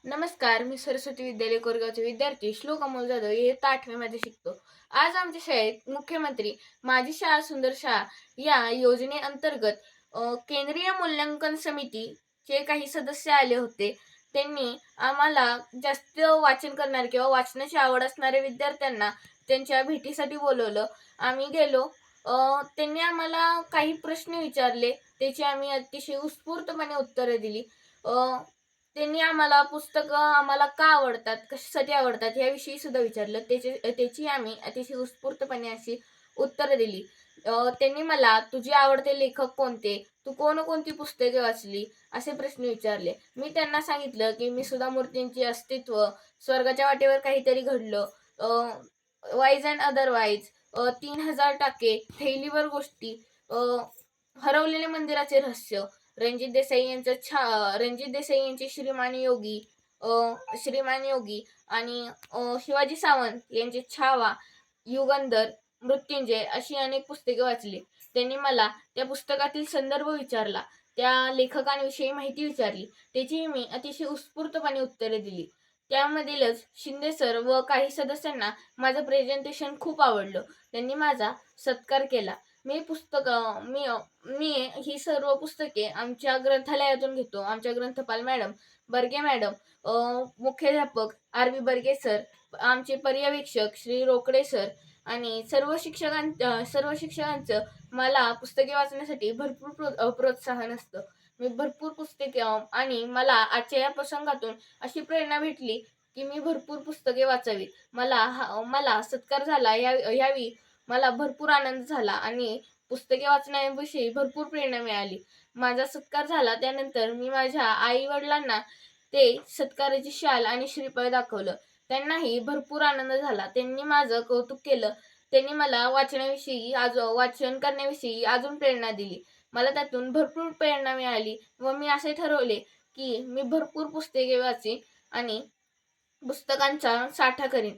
नमस्कार, मी सरस्वती विद्यालय कोरगावचे विद्यार्थी श्लोक अमोल जाधव इयत्ता 8वी मध्ये शिकतो. आज आमच्या शाळेत मुख्यमंत्री माझी शाळा सुंदर शाळा या योजनेअंतर्गत केंद्रीय मूल्यांकन समितीचे काही सदस्य आले होते. त्यांनी आम्हाला जास्त वाचन करणारे किंवा वाचनाची आवड असणाऱ्या विद्यार्थ्यांना त्यांच्या भेटीसाठी बोलवलं. आम्ही गेलो. त्यांनी आम्हाला काही प्रश्न विचारले. त्याची आम्ही अतिशय उत्स्फूर्तपणे उत्तरे दिली. त्यांनी आम्हाला पुस्तकं आम्हाला का आवडतात, कशासाठी आवडतात याविषयी सुद्धा विचारलं. त्याची आम्ही अतिशय उत्स्फूर्तपणे अशी उत्तरं दिली. त्यांनी मला तुझे आवडते लेखक कोणते? तू कोणकोणती पुस्तके वाचली? असे प्रश्न विचारले. मी त्यांना सांगितलं की मी सुधा मूर्तींचे अस्तित्व, स्वर्गाच्या वाटेवर काहीतरी घडलं, वाईज अँड अदरवाईज, 3000 टाके, थैलीवर गोष्टी, हरवलेले मंदिराचे रहस्य, रणजित देसाई यांचे श्रीमान योगी आणि शिवाजी सावंत यांचे छावा, युगंधर, मृत्युंजय अशी अनेक पुस्तके वाचली. त्यांनी मला त्या पुस्तकातील संदर्भ विचारला, त्या लेखकांविषयी माहिती विचारली. त्याचीही मी अतिशय उत्स्फूर्तपणे उत्तरे दिली. त्यामधीलच शिंदे सर व काही सदस्यांना माझं प्रेझेंटेशन खूप आवडलं. त्यांनी माझा सत्कार केला. मी पुस्तक मी मी ही सर्व पुस्तके आमच्या ग्रंथालयातून घेतो. आमच्या ग्रंथपाल मॅडम, बर्गे मॅडम, मुख्याध्यापक आर.बी. बर्गे सर, आमचे पर्यवेक्षक श्री रोकडे सर आणि सर्व शिक्षकांचं मला पुस्तके वाचण्यासाठी भरपूर प्रोत्साहन असतं. मी भरपूर पुस्तके आणि मला आजच्या या प्रसंगातून अशी प्रेरणा भेटली की मी भरपूर पुस्तके वाचावी. मला सत्कार झाला यावेळी मला भरपूर आनंद झाला आणि पुस्तके वाचण्याविषयी भरपूर प्रेरणा मिळाली. माझा सत्कार झाला त्यानंतर मी माझ्या आई-वडिलांना ते सत्काराची शाल आणि श्रीफळ दाखवलं. त्यांनाही भरपूर आनंद झाला. त्यांनी माझं कौतुक केलं. त्यांनी मला वाचन करण्याविषयी अजून प्रेरणा दिली. मला त्यातून भरपूर प्रेरणा मिळाली व मी असे ठरवले की मी भरपूर पुस्तके वाचीन आणि पुस्तकांचा साठा करीन.